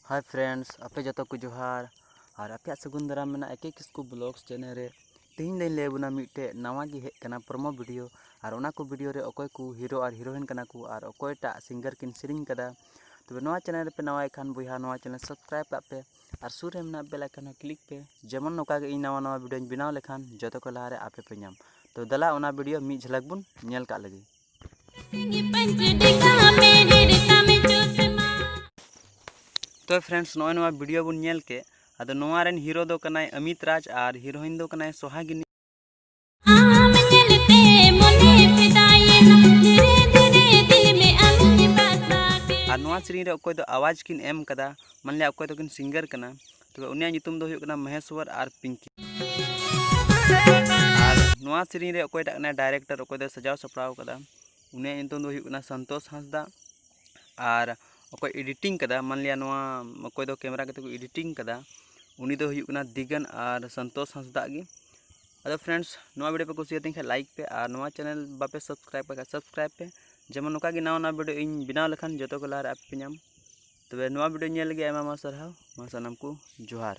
Hi friends, आपे जो को जोहार और आपे सगुन दाराम में एक किस्कू ब्लॉग्स चैनल रे तीन दिन लेबना मिट्टे नवा गी हेकना प्रोमो वीडियो और ओना को वीडियो रे अकोय को हीरो और हीरोइन कना को और अकोयटा सिंगर किन सेरिंग कदा। तबे नवा चैनल पे नवा खान बुहा नवा चैनल सब्सक्राइब पे और सुर रे मेना बेल आइकन क्लिक पे जेमन नोका गे नवा नवा वीडियो बनाव लेखान जो को लहारे आपे पे नाम। तो दला ओना वीडियो मी झलक बुन नेल का लगी। तो फ्रेंड्स नॉय नवा वीडियो बुन नेल के अद नवा रेन हीरो दो कनाय अमित राज और हीरोइन दो कनाय सोहागिनी। और नवा सेरिंग रे अकोय दो आवाज किन एम कदा मानले अकोय दो किन सिंगर कना। तो उनिया नितुम दो हुयो कना महेश्वर और पिंकी। और नवा सेरिंग रे अकोय टा डायरेक्टर अकोय दो सजाव सपड़ाव कदा उनिया नितुम दो हुयो कना संतोष हांसदा। और अकोय एडिटिंग कदा मान लिया नवा अकोय दो कैमरा कते को एडिटिंग कदा उनी दो हुयो कना दिगन और संतोष हांसदा गी। अदो फ्रेंड्स नवा वीडियो पे कुसियाती खान लाइक पे और नवा चैनल बापे सब्सक्राइब पे जेमन नोका गी नवा वीडियो इन बनाव लेखान जो को लहारे आप पे नाम। तबे नवा वीडियो नेल लगे आयमा सरहाव मा सानाम को जोहार।